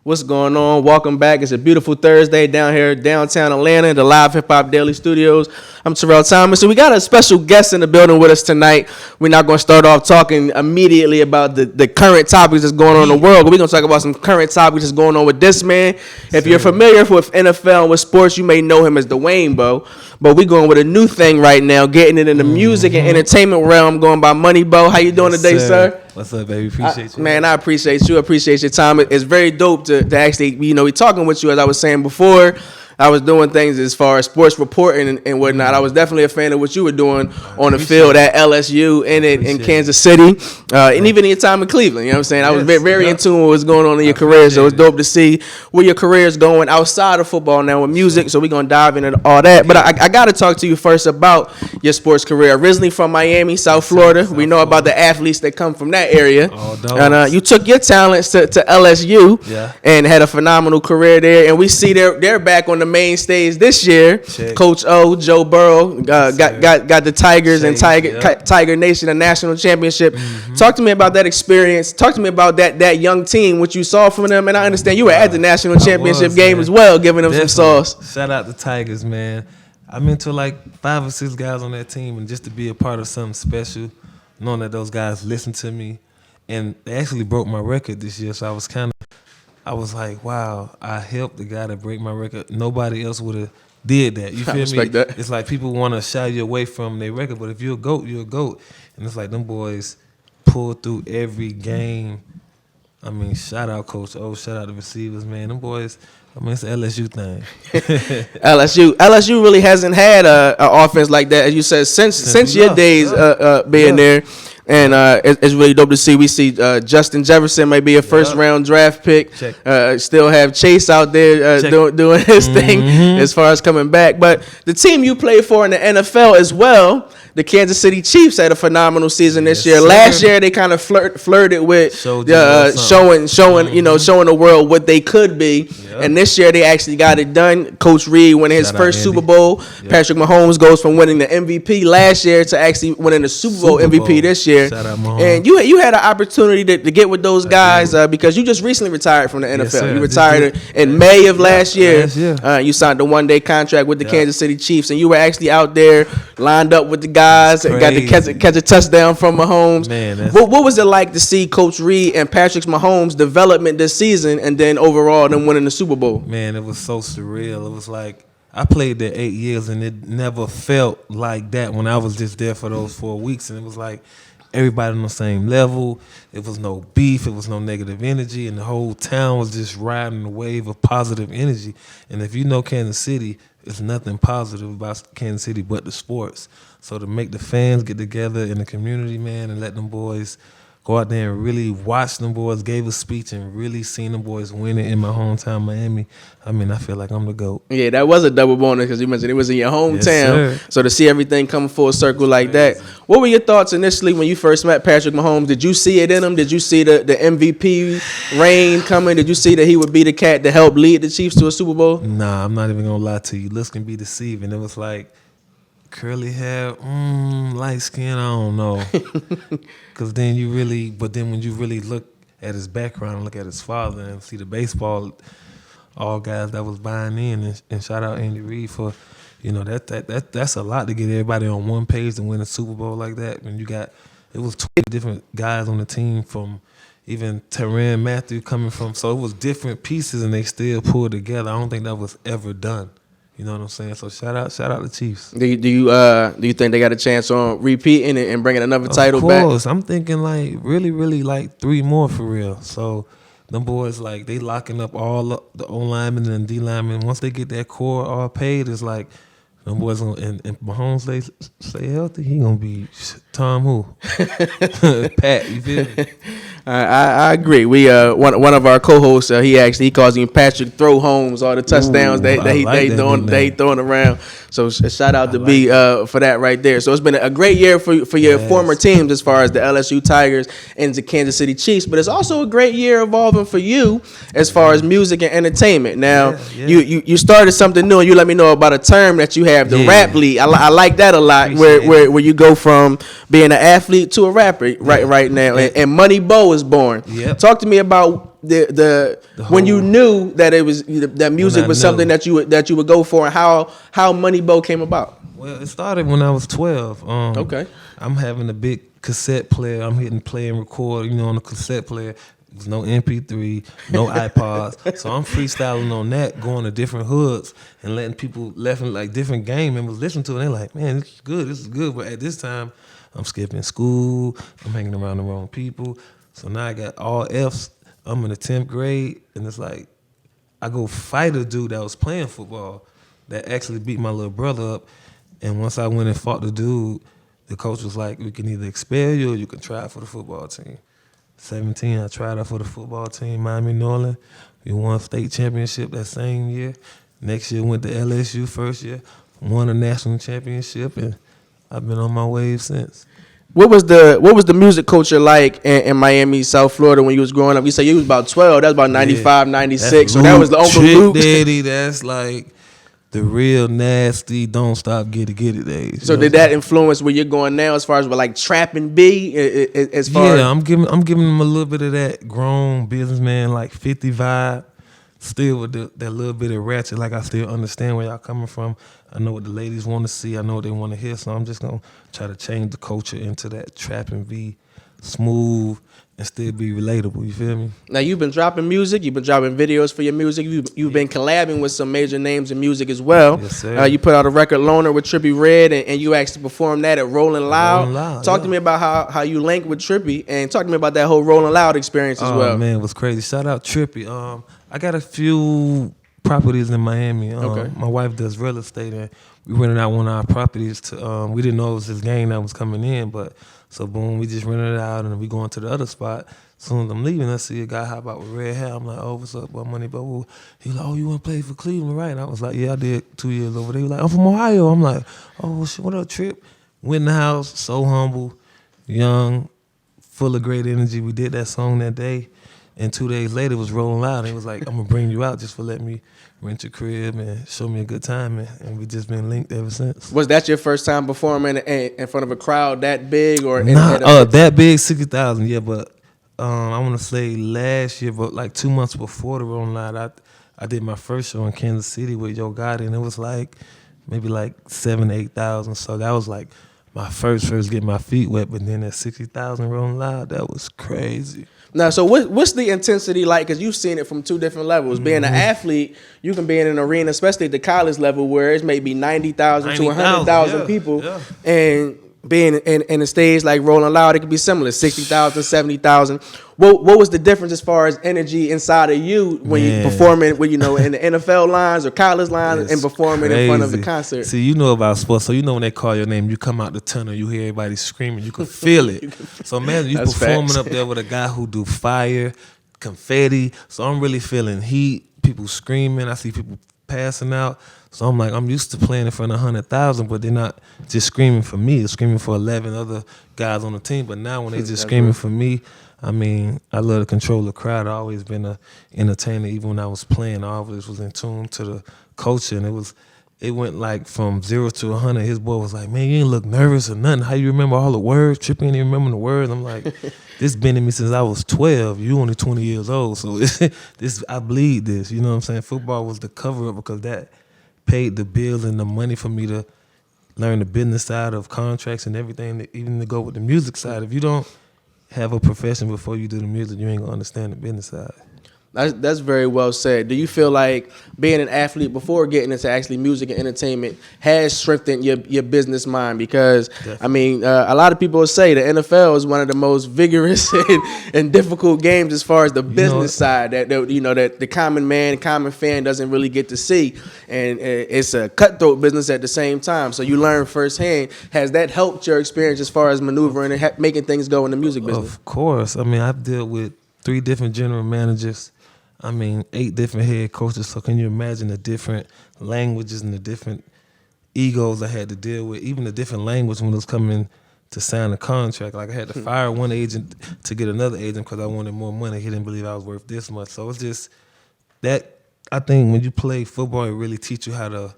What's going on? Welcome back. It's a beautiful Thursday down here downtown Atlanta, the Live Hip Hop Daily Studios. I'm Terrell Thomas. So we got a special guest in the building with us tonight. We're not going to start off talking immediately about the current topics that's going on in the world. We're going to talk about some current topics that's going on with this man. If you're familiar with NFL and with sports, you may know him as Dwayne Bowe. But we're going with a new thing right now, getting it in the music and entertainment realm, going by Money Bowe. How you doing today, sir? What's up, baby? Appreciate you. Man, I appreciate you. Appreciate your time. It's very dope to actually, be talking with you. As I was saying before, I was doing things as far as sports reporting and whatnot. I was definitely a fan of what you were doing on the field at LSU and in Kansas City, and even in your time in Cleveland. You know what I'm saying? I was very in tune with what's going on in your career, so it's dope to see where your career is going outside of football now with music. So we're going to dive into all that. But I got to talk to you first about your sports career. Originally from Miami, South Florida. We know about the athletes that come from that area. And you took your talents to LSU and had a phenomenal career there. And we see they're back on the main stage this year. Coach O, Joe Burrow, got the Tigers and Tiger Nation a national championship. Talk to me about that experience. Talk to me about that young team, what you saw from them. And I understand you were at the national championship game as well, giving them some sauce. Shout out to Tigers, man. I'm into like 5 or 6 guys on that team, and just to be a part of something special, knowing that those guys listened to me, and they actually broke my record this year. So I was like, wow, I helped the guy to break my record. Nobody else would have did that. You feel me? That. It's like people want to shy you away from their record, but if you're a GOAT, you're a GOAT. And it's like them boys pulled through every game. I mean, shout out Coach O, shout out the receivers, man. Them boys, I mean, it's an LSU thing. LSU really hasn't had an offense like that, as you said, since your days being there. And it's really dope to see. We see Justin Jefferson may be a first-round draft pick. Still have Chase out there doing his thing as far as coming back. But the team you play for in the NFL as well, the Kansas City Chiefs, had a phenomenal season this year. Last year they kind of flirted with showing the world what they could be. And this year they actually got it done. Coach Reed winning his first Super Bowl. Patrick Mahomes goes from winning the MVP last year to actually winning the Super Bowl MVP this year. And you had an opportunity to get with those guys because you just recently retired from the NFL. You retired in May of last year. You signed a 1-day contract with the Kansas City Chiefs, and you were actually out there lined up with the guys and got to catch a touchdown from Mahomes. Man, what was it like to see Coach Reed and Patrick Mahomes' development this season, and then overall them winning the Super Bowl? Man, it was so surreal. It was like I played there 8 years, and it never felt like that when I was just there for those 4 weeks. And it was like everybody on the same level. It was no beef. It was no negative energy. And the whole town was just riding the wave of positive energy. And if you know Kansas City, it's nothing positive about Kansas City but the sports. So to make the fans get together in the community, man, and let them boys go out there and really watch them boys, gave a speech, and really seen them boys winning in my hometown, Miami. I mean, I feel like I'm the GOAT. Yeah, that was a double bonus because you mentioned it was in your hometown. So to see everything come full circle like that. What were your thoughts initially when you first met Patrick Mahomes? Did you see it in him? Did you see the MVP reign coming? Did you see that he would be the cat to help lead the Chiefs to a Super Bowl? Nah, I'm not even going to lie to you. Looks can be deceiving. It was like curly hair, light skin, I don't know. Because then when you really look at his background and look at his father and see the baseball, all guys that was buying in, and shout out Andy Reid for, that's a lot to get everybody on one page and win a Super Bowl like that. When it was 20 different guys on the team, from even Terrell Matthew coming from, so it was different pieces and they still pulled together. I don't think that was ever done. You know what I'm saying? So shout out the Chiefs. Do you think they got a chance on repeating it and bringing another title back? Of course. I'm thinking like really, really like 3 more for real. So them boys, like, they locking up all the O linemen and D linemen. Once they get that core all paid, it's like them boys and Mahomes stay healthy. He gonna be Tom who? Pat, you feel me? I agree. We one of our co-hosts, he calls him Patrick Throw Holmes, all the touchdowns they throwing around. So shout out to B for that right there. So it's been a great year for your former teams as far as the LSU Tigers and the Kansas City Chiefs, but it's also a great year evolving for you as far as music and entertainment. Now you started something new, and you let me know about a term that you have, the rap league. I like that a lot, where you go from being an athlete to a rapper right now, and Money Bowe is born. Yep. Talk to me about the when you knew that it was that music was something that you would go for, and how Money Bowe came about. Well, it started when I was 12. Okay. I'm having a big cassette player. I'm hitting play and record, on the cassette player. There's no MP3, no iPods. So I'm freestyling on that, going to different hoods and letting people like different gang members listen to it. And they're like, man, this is good. But at this time, I'm skipping school. I'm hanging around the wrong people. So now I got all Fs. I'm in the 10th grade. And it's like, I go fight a dude that was playing football that actually beat my little brother up. And once I went and fought the dude, the coach was like, we can either expel you or you can try out for the football team. 17, I tried out for the football team, Miami Norland. We won state championship that same year. Next year went to LSU first year, won a national championship, and I've been on my wave since. What was the music culture like in Miami, South Florida when you was growing up? You said you was about 12. That was about 95, 96. So that was the Uncle Luke. Daddy, that's like the real nasty, don't stop, get it days. So did that influence where you're going now as far as like trap and B? I'm giving them a little bit of that grown businessman like 50 vibe, still with that little bit of ratchet. Like I still understand where y'all coming from. I know what the ladies want to see. I know what they want to hear. So I'm just gonna try to change the culture into that trap and B, smooth and still be relatable. You feel me? Now you've been dropping music. You've been dropping videos for your music. You've been collabing with some major names in music as well. Yes, sir. You put out a record, Loner, with Trippie Redd, and you actually performed that at Rolling Loud. Talk to me about how you link with Trippie, and talk to me about that whole Rolling Loud experience as well. Oh man, it was crazy. Shout out Trippie. I got a few properties in Miami. Okay. My wife does real estate, and we rented out one of our properties to. We didn't know it was this gang that was coming in, but. So boom, we just rented it out and we going to the other spot. As soon as I'm leaving, I see a guy hop out with red hair. I'm like, oh, what's up, boy, Money Bowe? He like, oh, you want to play for Cleveland, right? And I was like, yeah, I did 2 years over there. He was like, I'm from Ohio. I'm like, oh, shit, what up, Trip? Went in the house, so humble, young, full of great energy. We did that song that day. And 2 days later, it was Rolling Loud. And he was like, I'm going to bring you out just for letting me rent your crib and show me a good time. And we just been linked ever since. Was that your first time performing in front of a crowd that big? Or that big, 60,000, yeah. But I want to say last year, but like 2 months before the Rolling Loud, I did my first show in Kansas City with Yo Gotti. And it was like maybe like 7,000 to 8,000. So that was like my first getting my feet wet. But then at 60,000 Rolling Loud, that was crazy. Now, so what's the intensity like? Because you've seen it from two different levels. Being an athlete, you can be in an arena, especially at the college level, where it's maybe 90,000 to 100,000 people. Yeah. And being in a stage like Rolling Loud, it could be similar, 60,000, 70,000. What was the difference as far as energy inside of you when you performing with, in the NFL lines or college lines and performing in front of the concert? See, you know about sports, so you know when they call your name, you come out the tunnel, you hear everybody screaming, you can feel it. So imagine you performing facts. Up there with a guy who do fire, confetti. So I'm really feeling heat, people screaming. I see people passing out. So I'm like, I'm used to playing in front of 100,000, but they're not just screaming for me. They're screaming for 11 other guys on the team. But now when they just screaming for me, I mean, I love to control the crowd. I've always been an entertainer. Even when I was playing, I always was in tune to the culture. And it went like from 0 to 100. His boy was like, man, you ain't look nervous or nothing. How you remember all the words? Trippie ain't even remember the words. I'm like, this been in me since I was 12. You only 20 years old. So I bleed this. You know what I'm saying? Football was the cover-up because that paid the bills and the money for me to learn the business side of contracts and everything, even to go with the music side. If you don't have a profession before you do the music, you ain't gonna understand the business side. That's very well said. Do you feel like being an athlete before getting into actually music and entertainment has strengthened your business mind? Because, definitely. I mean, a lot of people say the NFL is one of the most vigorous and difficult games as far as the business side that the common man, common fan doesn't really get to see. And it's a cutthroat business at the same time. So you learn firsthand. Has that helped your experience as far as maneuvering and making things go in the music business? Of course. I mean, I've dealt with 3 different general managers. 8 different head coaches. So can you imagine the different languages and the different egos I had to deal with, even the different language when it was coming to sign a contract. Like I had to fire one agent to get another agent because I wanted more money. He didn't believe I was worth this much. So it's just that, I think when you play football, it really teach you how to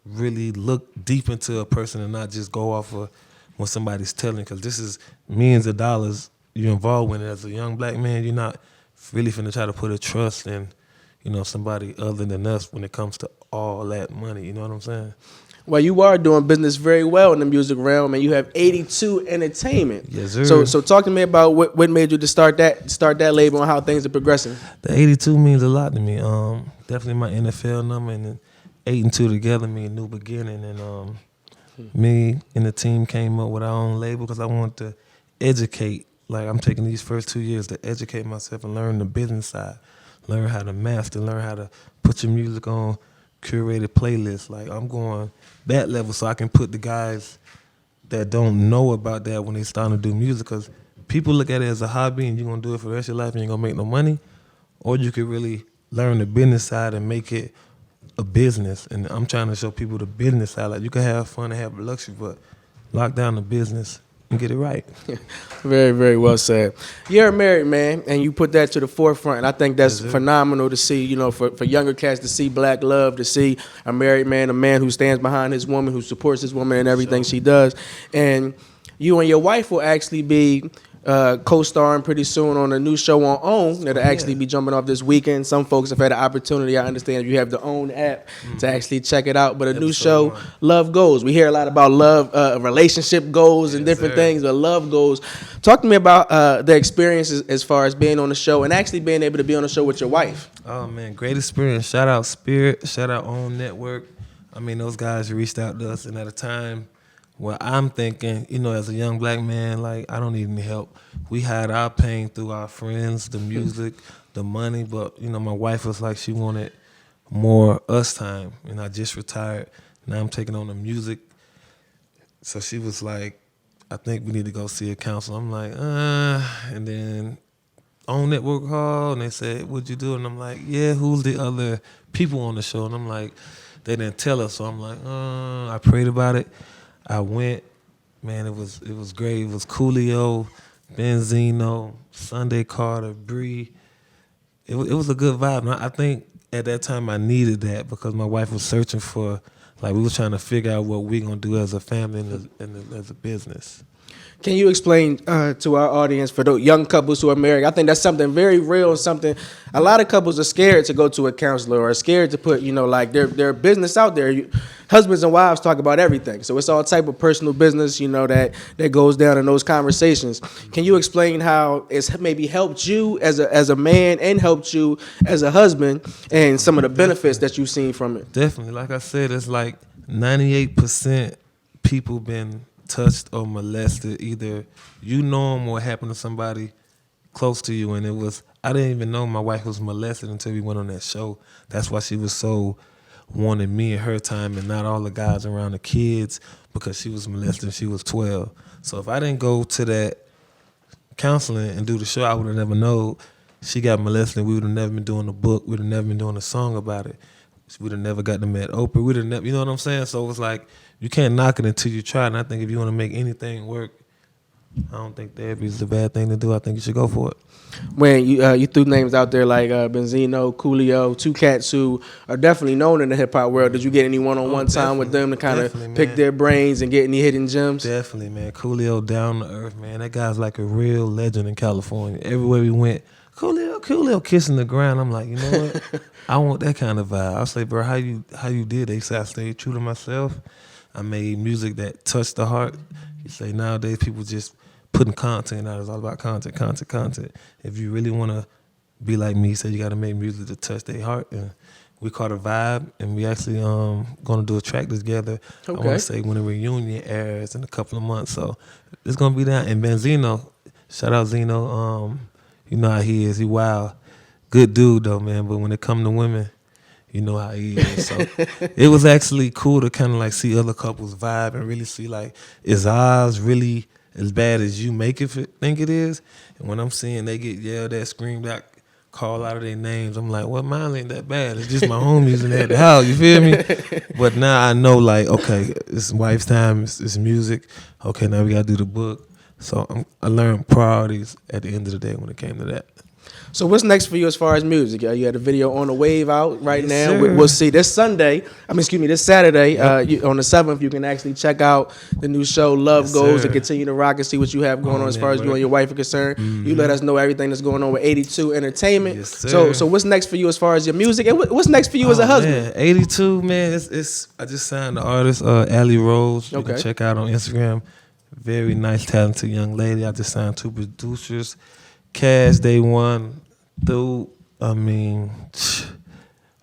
really look deep into a person and not just go off of when somebody's telling, because this is millions of dollars you're involved in. As a young black man, you're not really finna try to put a trust in, somebody other than us when it comes to all that money. You know what I'm saying? Well, you are doing business very well in the music realm, and you have 82 Entertainment. Yes, sir. So talk to me about what made you to start that label and how things are progressing. The 82 means a lot to me. Definitely my NFL number, and then 8 and 2 together mean new beginning. And me and the team came up with our own label because I wanted to educate. Like, I'm taking these first 2 years to educate myself and learn the business side, learn how to master, learn how to put your music on curated playlists. Like, I'm going that level so I can put the guys that don't know about that when they starting to do music, because people look at it as a hobby and you're going to do it for the rest of your life and you're going to make no money, or you could really learn the business side and make it a business. And I'm trying to show people the business side. Like, you can have fun and have luxury, but lock down the business and get it right. Very, very well said. You're a married man, and you put that to the forefront, and I think that's phenomenal to see, for younger cats to see black love, to see a married man, a man who stands behind his woman, who supports his woman in everything she does. And you and your wife will actually be co-starring pretty soon on a new show on OWN that'll actually be jumping off this weekend. Some folks have had the opportunity. I understand you have the OWN app to actually check it out. But a new show, Love Goals. We hear a lot about love, relationship goals and different things, but Love Goals. Talk to me about the experiences as far as being on the show and actually being able to be on the show with your wife. Oh, man, great experience. Shout out Spirit. Shout out OWN Network. I mean, those guys reached out to us, and at a time where I'm thinking, as a young black man, like, I don't need any help. We had our pain through our friends, the music, the money, but, my wife was like, she wanted more us time, and I just retired. Now I'm taking on the music. So she was like, I think we need to go see a counselor. I'm like, and then OWN Network called, and they said, what'd you do? And I'm like, yeah, who's the other people on the show? And I'm like, they didn't tell us. So I'm like, I prayed about it. I went, man, it was great. It was Coolio, Benzino, Sunday Carter, Bree. It was a good vibe. And I think at that time I needed that because my wife was searching for, like, we were trying to figure out what we're going to do as a family and as a business. Can you explain to our audience, for those young couples who are married, I think that's something very real, something a lot of couples are scared to go to a counselor or are scared to put, like their business out there. Husbands and wives talk about everything. So it's all type of personal business, that goes down in those conversations. Can you explain how it's maybe helped you as a man and helped you as a husband and some of the benefits that you've seen from it? Definitely. Like I said, it's like 98% people been touched or molested. Either you know them or it happened to somebody close to you. And I didn't even know my wife was molested until we went on that show. That's why she was so wanting me and her time and not all the guys around the kids, because she was molested and she was 12. So if I didn't go to that counseling and do the show, I would have never known she got molested. We would have never been doing a book. We would have never been doing a song about it. We would have never got to meet Oprah. We would have never, you know what I'm saying? So it was like, you can't knock it until you try. And I think if you want to make anything work, I don't think therapy is the bad thing to do. I think you should go for it. When you threw names out there like Benzino, Coolio, two cats who are definitely known in the hip hop world. Did you get any one-on-one time with them to kind of pick their brains and get any hidden gems? Definitely, man. Coolio down to earth, man. That guy's like a real legend in California. Everywhere we went, Coolio kissing the ground. I'm like, you know what? I want that kind of vibe. I was like, bro, how you did? They say I stayed true to myself. I made music that touched the heart. You say nowadays people just putting content out. It's all about content. If you really want to be like me, you got to make music to touch their heart. And we caught a vibe, and we actually going to do a track together. Okay. I want to say when the reunion airs in a couple of months. So it's going to be down. And Benzino, shout out Zeno. You know how he is. He wild. Good dude, though, man. But when it come to women, you know how he is. So it was actually cool to kind of like see other couples vibe and really see, like, is ours really as bad as you make it think it is? And when I'm seeing they get yelled at, screamed at, call out of their names, I'm like, well, mine ain't that bad. It's just my homies in the house, you feel me? But now I know, like, okay, it's wife's time, it's music. Okay, now we got to do the book. So I learned priorities at the end of the day when it came to that. So what's next for you as far as music? You had a video On the Wave out right Yes, now. sir. We'll see this Sunday. This Saturday. On the 7th, you can actually check out the new show Love Yes, Goes sir. and continue to rock and see what you have going on as far as you and your wife are concerned. You let us know everything that's going on with 82 Entertainment. Yes, sir. So what's next for you as far as your music, and what's next for you as a husband? Man, 82, man. It's I just signed the artist Allie Rose. You Okay. can check out on Instagram. Very nice, talented young lady. I just signed 2 producers. Cash Day One.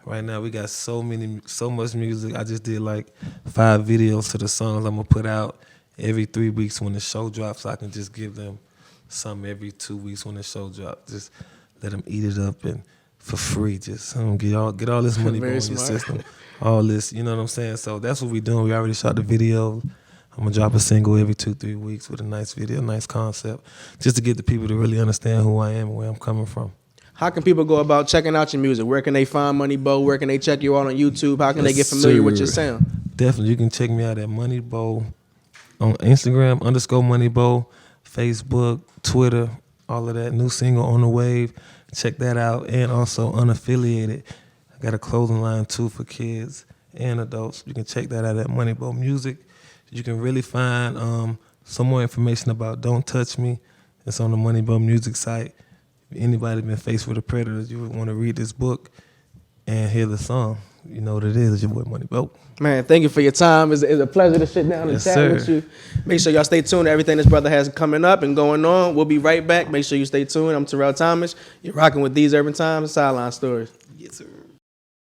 Right now we got so much music. I just did like 5 videos to the songs I'm gonna put out every 3 weeks when the show drops. So I can just give them some every 2 weeks when the show drops. Just let them eat it up and for free. Just get all this money going in your system. All this, you know what I'm saying? So that's what we doing. We already shot the video. I'm gonna drop a single every 2-3 weeks with a nice video, nice concept, just to get the people to really understand who I am and where I'm coming from. How can people go about checking out your music? Where can they find Money Bowe? Where can they check you out on YouTube? How can they get familiar with your sound? Definitely, you can check me out at Money Bowe on Instagram _Money Bowe, Facebook, Twitter, all of that. New single On the Wave. Check that out, and also Unaffiliated. I got a clothing line too for kids and adults. You can check that out at Money Bowe Music. You can really find some more information about Don't Touch Me. It's on the Money Bowe Music site. If anybody been faced with a predator, you would want to read this book and hear the song. You know what it is. It's your boy Money Bowe. Man, thank you for your time. It's a pleasure to sit down and Yes, chat sir. with you. Make sure y'all stay tuned to everything this brother has coming up and going on. We'll be right back. Make sure you stay tuned. I'm Terrell Thomas. You're rocking with These Urban Times, Sideline Stories. Yes, sir.